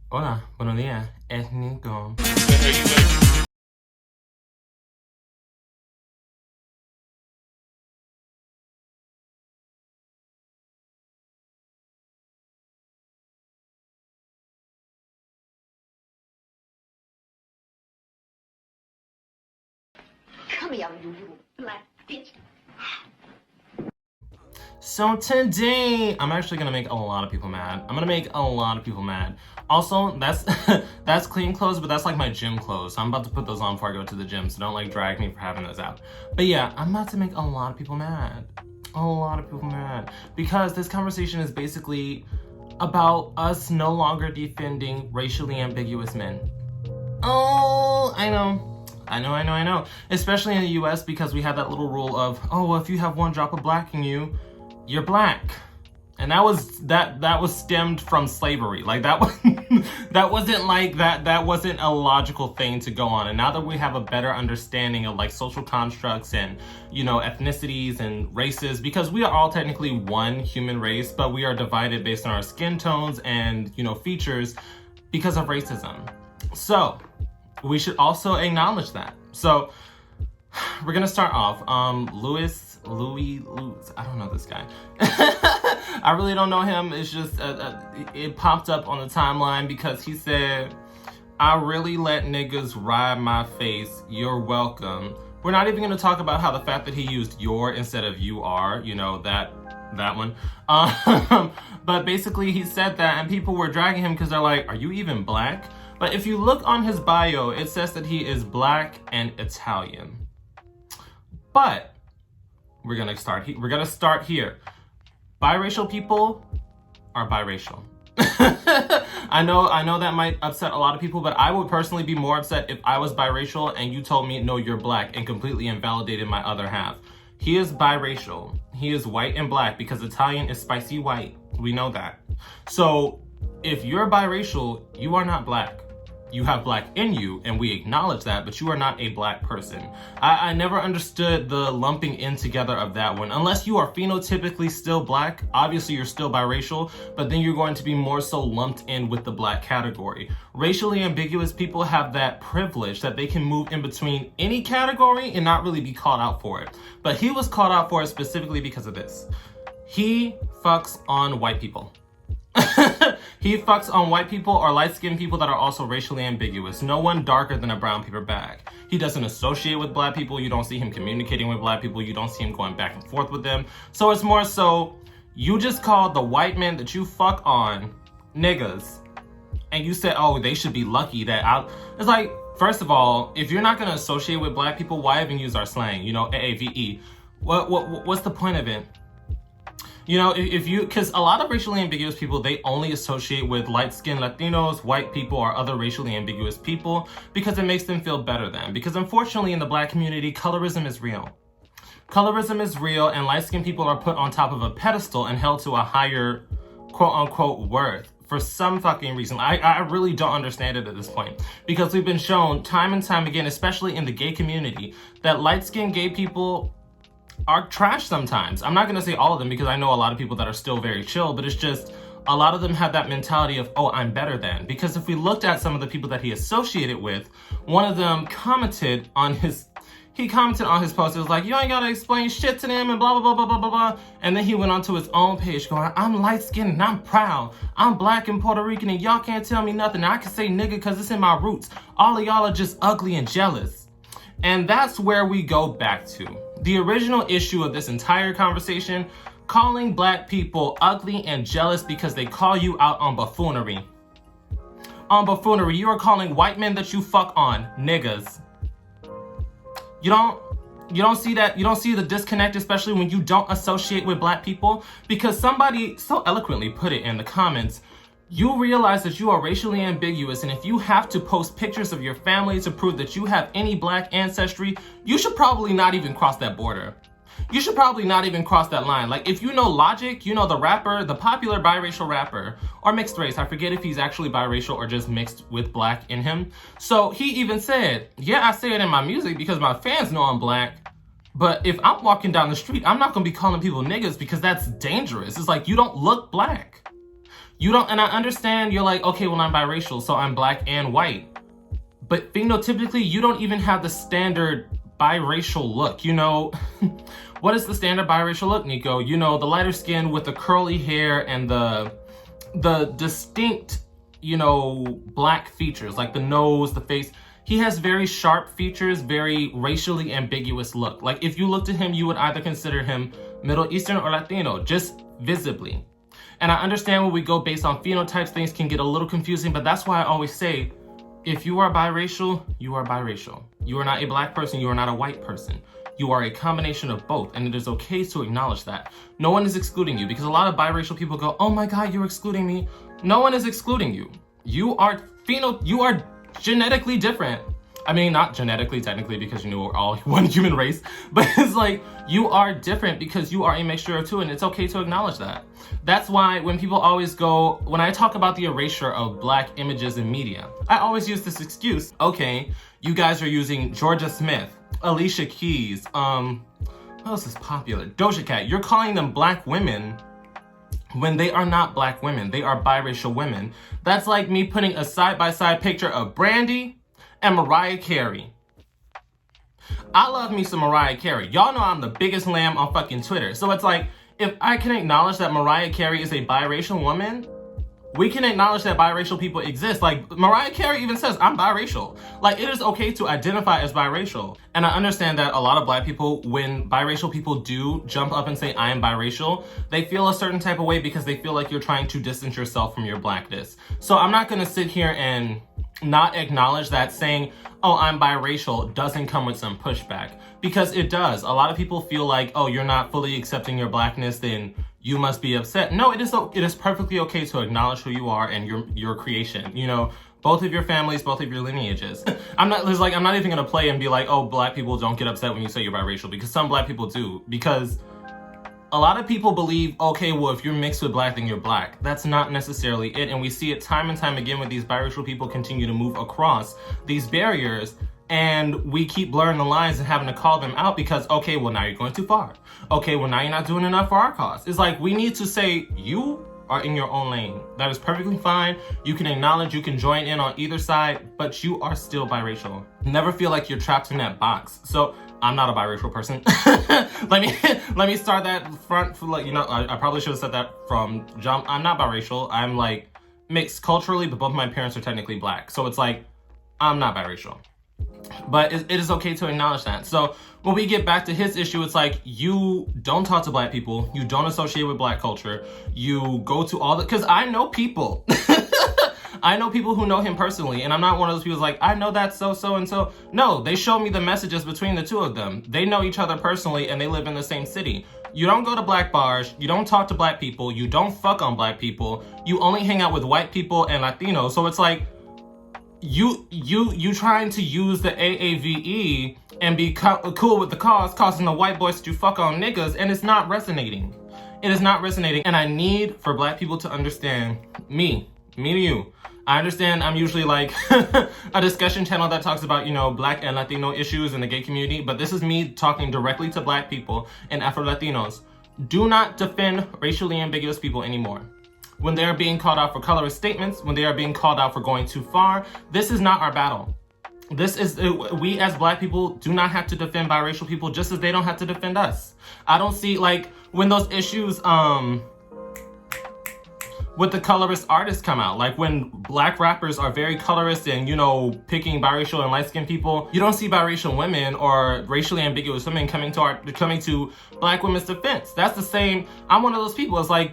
Hola, buenos días, es Nico. Come here, you little black bitch. So today, I'm actually gonna make a lot of people mad. I'm gonna make a lot of people mad. Also, that's that's clean clothes, but that's like my gym clothes. So I'm about to put those on before I go to the gym, so don't like drag me for having those out. But yeah, I'm about to make a lot of people mad. A lot of people mad. Because this conversation is basically about us no longer defending racially ambiguous men. Oh, I know. I know. Especially in the US because we have that little rule of, oh, well, if you have one drop of black in you, you're black. And that was stemmed from slavery. Like that was that wasn't a logical thing to go on. And now that we have a better understanding of like social constructs and, you know, ethnicities and races, because we are all technically one human race, but we are divided based on our skin tones and, you know, features because of racism. So we should also acknowledge that. So we're gonna start off. Louis, I don't know this guy. I really don't know him. It's just it popped up on the timeline because he said, "I really let niggas ride my face. You're welcome." We're not even gonna talk about how the fact that he used "your" instead of "you are," you know, that one. But basically he said that, and people were dragging him because they're like, "Are you even black?" But if you look on his bio, it says that he is black and Italian. But we're gonna start here. Biracial people are biracial. I know that might upset a lot of people, but I would personally be more upset if I was biracial and you told me, no, you're black, and completely invalidated my other half. He is biracial. He is white and black because Italian is spicy white. We know that. So if you're biracial, you are not black. You have black in you, and we acknowledge that, but you are not a black person. I never understood the lumping in together of that one. Unless you are phenotypically still black, obviously you're still biracial, but then you're going to be more so lumped in with the black category. Racially ambiguous people have that privilege that they can move in between any category and not really be called out for it. But he was called out for it specifically because of this. He fucks on white people. He fucks on white people or light-skinned people that are also racially ambiguous. No one darker than a brown paper bag. He doesn't associate with black people. You don't see him communicating with black people. You don't see him going back and forth with them. So it's more so, you just called the white men that you fuck on niggas. And you said, oh, they should be lucky that It's like, first of all, if you're not going to associate with black people, why even use our slang? You know, AAVE. What's the point of it? You know, because a lot of racially ambiguous people, they only associate with light-skinned Latinos, white people, or other racially ambiguous people because it makes them feel better than. Because unfortunately in the black community, colorism is real. Colorism is real, and light-skinned people are put on top of a pedestal and held to a higher quote-unquote worth for some fucking reason. I really don't understand it at this point, because we've been shown time and time again, especially in the gay community, that light-skinned gay people are trash sometimes. I'm not gonna say all of them because I know a lot of people that are still very chill, but it's just a lot of them have that mentality of, oh, I'm better than. Because if we looked at some of the people that he associated with, one of them commented on his post. It was like, you ain't gotta explain shit to them and blah, blah, blah, blah, blah, blah, blah. And then he went onto his own page going, I'm light-skinned and I'm proud. I'm black and Puerto Rican and y'all can't tell me nothing. I can say nigga because it's in my roots. All of y'all are just ugly and jealous. And that's where we go back to. The original issue of this entire conversation, calling black people ugly and jealous because they call you out on buffoonery. On buffoonery, you are calling white men that you fuck on niggas. You don't see that? You don't see the disconnect, especially when you don't associate with black people? Because somebody so eloquently put it in the comments, you realize that you are racially ambiguous, and if you have to post pictures of your family to prove that you have any black ancestry, you should probably not even cross that border. You should probably not even cross that line. Like, if you know Logic, you know the rapper, the popular biracial rapper, or mixed race. I forget if he's actually biracial or just mixed with black in him. So he even said, yeah, I say it in my music because my fans know I'm black, but if I'm walking down the street, I'm not gonna be calling people niggas because that's dangerous. It's like, you don't look black. You don't, and I understand you're like, okay, well, I'm biracial, so I'm black and white. But phenotypically, you don't even have the standard biracial look. You know, what is the standard biracial look, Nico? You know, the lighter skin with the curly hair and the distinct, you know, black features, like the nose, the face. He has very sharp features, very racially ambiguous look. Like if you looked at him, you would either consider him Middle Eastern or Latino, just visibly. And I understand when we go based on phenotypes, things can get a little confusing, but that's why I always say, if you are biracial, you are biracial. You are not a black person, you are not a white person. You are a combination of both, and it is okay to acknowledge that. No one is excluding you, because a lot of biracial people go, oh my God, you're excluding me. No one is excluding you. You are genetically different. I mean, not genetically, technically, because you know we're all one human race, but it's like, you are different because you are a mixture of two, and it's okay to acknowledge that. That's why when people always go, when I talk about the erasure of black images in media, I always use this excuse. Okay, you guys are using Georgia Smith, Alicia Keys, what else is popular? Doja Cat. You're calling them black women when they are not black women. They are biracial women. That's like me putting a side-by-side picture of Brandy and Mariah Carey. I love me some Mariah Carey. Y'all know I'm the biggest lamb on fucking Twitter. So it's like, if I can acknowledge that Mariah Carey is a biracial woman, we can acknowledge that biracial people exist. Like, Mariah Carey even says, I'm biracial. Like, it is okay to identify as biracial. And I understand that a lot of black people, when biracial people do jump up and say, I am biracial, they feel a certain type of way because they feel like you're trying to distance yourself from your blackness. So I'm not gonna sit here and not acknowledge that saying, oh, I'm biracial doesn't come with some pushback, because it does. A lot of people feel like, oh, you're not fully accepting your blackness, then you must be upset. No, it is perfectly okay to acknowledge who you are and your creation. You know, both of your families, both of your lineages. I'm not even gonna play and be like, oh, black people don't get upset when you say you're biracial, because some black people do. Because a lot of people believe, okay, well, if you're mixed with black, then you're black. That's not necessarily it. And we see it time and time again when these biracial people continue to move across these barriers, and we keep blurring the lines and having to call them out because, okay, well, now you're going too far. Okay, well, now you're not doing enough for our cause. It's like, we need to say, you are in your own lane. That is perfectly fine. You can acknowledge, you can join in on either side, but you are still biracial. Never feel like you're trapped in that box. So I'm not a biracial person. let me start that front for, like, you know, I probably should have said that from jump. I'm not biracial. I'm like mixed culturally, but both my parents are technically black. So it's like, I'm not biracial. But it is okay to acknowledge that. So when we get back to his issue, it's like, you don't talk to black people. You don't associate with black culture. You go to all the, because I know people. I know people who know him personally, and I'm not one of those people who's like, I know that so-and-so. No, they show me the messages between the two of them. They know each other personally, and they live in the same city. You don't go to black bars. You don't talk to black people. You don't fuck on black people. You only hang out with white people and Latinos. So it's like, you trying to use the AAVE and be cool with the cause, causing the white boys to fuck on niggas, and it's not resonating. It is not resonating, and I need for black people to understand, me to you. I understand I'm usually like a discussion channel that talks about, you know, black and Latino issues in the gay community, but this is me talking directly to black people and Afro-Latinos. Do not defend racially ambiguous people anymore. When they are being called out for colorist statements, when they are being called out for going too far, this is not our battle. This is, we as black people do not have to defend biracial people, just as they don't have to defend us. I don't see, like, when those issues, with the colorist artists come out, like when black rappers are very colorist and, you know, picking biracial and light-skinned people, you don't see biracial women or racially ambiguous women coming to black women's defense. That's the same, I'm one of those people. It's like,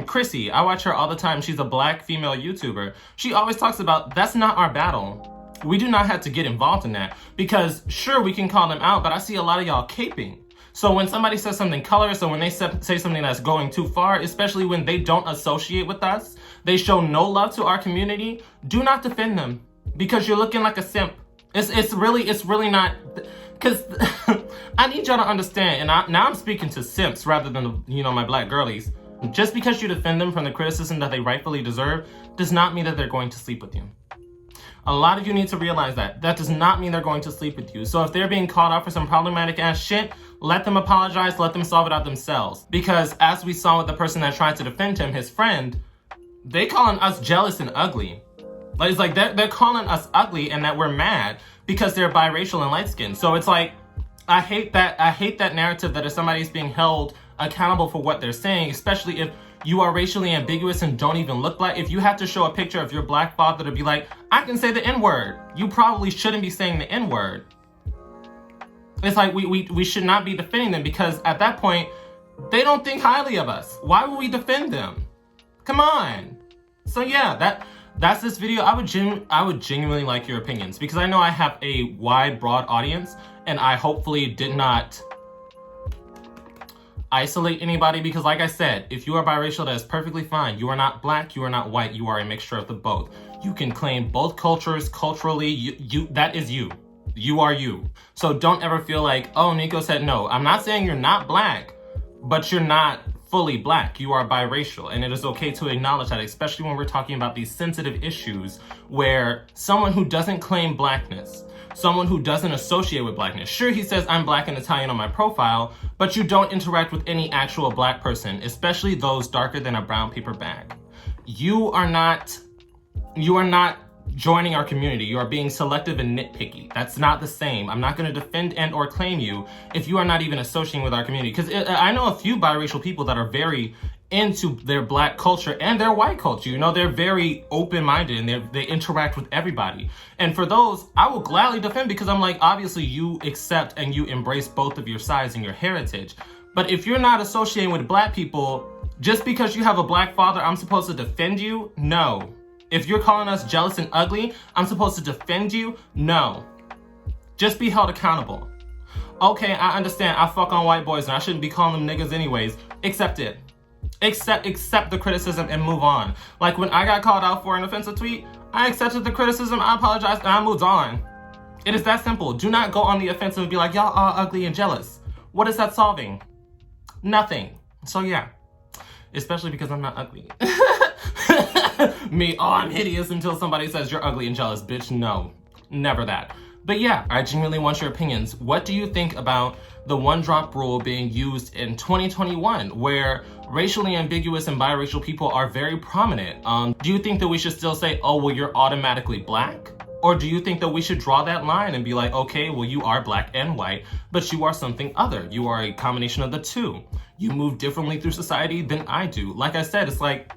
Chrissy, I watch her all the time. She's a black female YouTuber. She always talks about, that's not our battle. We do not have to get involved in that, because sure, we can call them out, but I see a lot of y'all caping. So when somebody says something colorist, or when they say something that's going too far, especially when they don't associate with us, they show no love to our community, do not defend them, because you're looking like a simp. It's really not, because I need y'all to understand, and now I'm speaking to simps rather than, you know, my black girlies. Just because you defend them from the criticism that they rightfully deserve does not mean that they're going to sleep with you. A lot of you need to realize that. That does not mean they're going to sleep with you. So if they're being called out for some problematic ass shit, let them apologize, let them solve it out themselves. Because as we saw with the person that tried to defend him, his friend, They calling us jealous and ugly. Like, it's like they're calling us ugly and that we're mad because they're biracial and light-skinned. So it's like, I hate that narrative that if somebody's being held accountable for what they're saying, especially if you are racially ambiguous and don't even look black. If you have to show a picture of your black father to be like, I can say the N-word, you probably shouldn't be saying the N-word. It's like we should not be defending them because at that point, they don't think highly of us. Why would we defend them? Come on. So yeah, that's this video. I would genuinely like your opinions because I know I have a wide, broad audience and I hopefully did not isolate anybody because like I said, if you are biracial, that is perfectly fine. You are not black, you are not white, you are a mixture of the both. You can claim both cultures culturally, you that is you. You are you. So don't ever feel like, oh, Nico said no. I'm not saying you're not black, but you're not fully black. You are biracial, and it is okay to acknowledge that, especially when we're talking about these sensitive issues where someone who doesn't claim blackness, someone who doesn't associate with blackness, sure, he says I'm black and Italian on my profile, but you don't interact with any actual black person, especially those darker than a brown paper bag. You are not joining our community. You are being selective and nitpicky. That's not the same. I'm not going to defend and or claim you if you are not even associating with our community. Because I know a few biracial people that are very into their black culture and their white culture. You know, they're very open-minded and they interact with everybody. And for those, I will gladly defend because I'm like, obviously you accept and you embrace both of your sides and your heritage. But if you're not associating with black people, just because you have a black father, I'm supposed to defend you? No. If you're calling us jealous and ugly, I'm supposed to defend you? No. Just be held accountable. Okay, I understand. I fuck on white boys and I shouldn't be calling them niggas anyways. Accept it. Accept the criticism and move on. Like when I got called out for an offensive tweet, I accepted the criticism, I apologized, and I moved on. It is that simple. Do not go on the offensive and be like, y'all are ugly and jealous. What is that solving? Nothing. So yeah, especially because I'm not ugly. Me, oh, I'm hideous until somebody says you're ugly and jealous. Bitch, no. Never that. But yeah, I genuinely want your opinions. What do you think about the one-drop rule being used in 2021, where racially ambiguous and biracial people are very prominent? Do you think that we should still say, oh, well, you're automatically black? Or do you think that we should draw that line and be like, okay, well, you are black and white, but you are something other. You are a combination of the two. You move differently through society than I do. Like I said, it's like,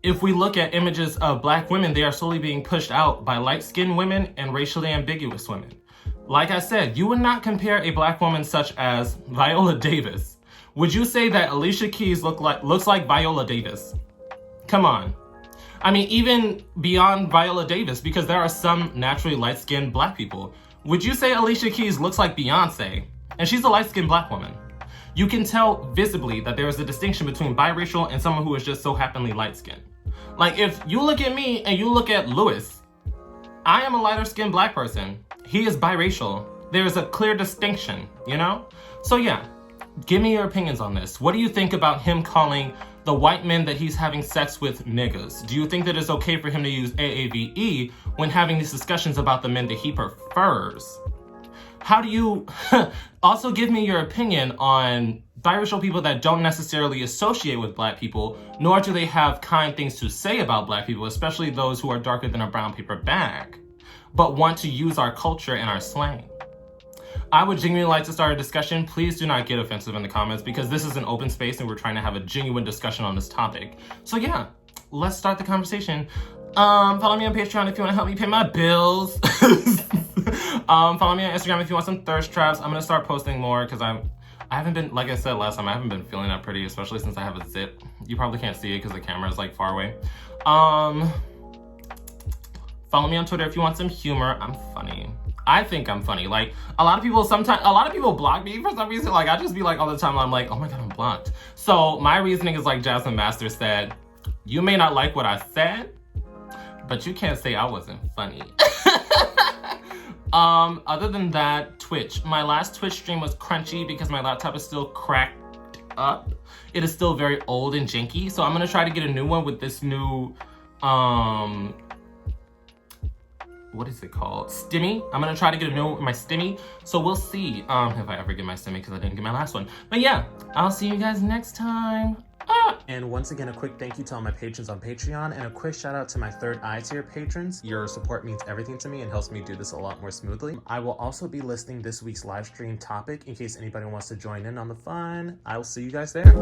if we look at images of black women, they are slowly being pushed out by light-skinned women and racially ambiguous women. Like I said, you would not compare a black woman such as Viola Davis. Would you say that Alicia Keys looks like Viola Davis? Come on. I mean, even beyond Viola Davis, because there are some naturally light-skinned black people. Would you say Alicia Keys looks like Beyonce? And she's a light-skinned black woman. You can tell visibly that there is a distinction between biracial and someone who is just so happily light-skinned. Like, if you look at me and you look at Lewis, I am a lighter-skinned black person. He is biracial. There is a clear distinction, you know? So yeah, give me your opinions on this. What do you think about him calling the white men that he's having sex with niggas? Do you think that it's okay for him to use AAVE when having these discussions about the men that he prefers? How do you also give me your opinion on biracial people that don't necessarily associate with black people, nor do they have kind things to say about black people, especially those who are darker than a brown paper bag, but want to use our culture and our slang? I would genuinely like to start a discussion. Please do not get offensive in the comments because this is an open space and we're trying to have a genuine discussion on this topic. So yeah, let's start the conversation. Follow me on Patreon if you want to help me pay my bills. Follow me on Instagram if you want some thirst traps. I'm gonna start posting more because I haven't been, like I said last time, I haven't been feeling that pretty, especially since I have a zip. You probably can't see it because the camera is like far away. Follow me on Twitter if you want some humor. I'm funny. I think I'm funny. Like, a lot of people block me for some reason. Like, I just be like all the time, I'm like, oh my God, I'm blocked. So my reasoning is like Jasmine Master said, you may not like what I said, but you can't say I wasn't funny. Other than that, Twitch. My last Twitch stream was crunchy because my laptop is still cracked up. It is still very old and janky. So I'm gonna try to get a new one with this new, what is it called? Stimmy. I'm gonna try to get a new my Stimmy. So we'll see if I ever get my Stimmy because I didn't get my last one. But yeah, I'll see you guys next time. And once again, a quick thank you to all my patrons on Patreon, and a quick shout out to my third eye tier patrons. Your support means everything to me and helps me do this a lot more smoothly. I will also be listing this week's live stream topic in case anybody wants to join in on the fun. I will see you guys there.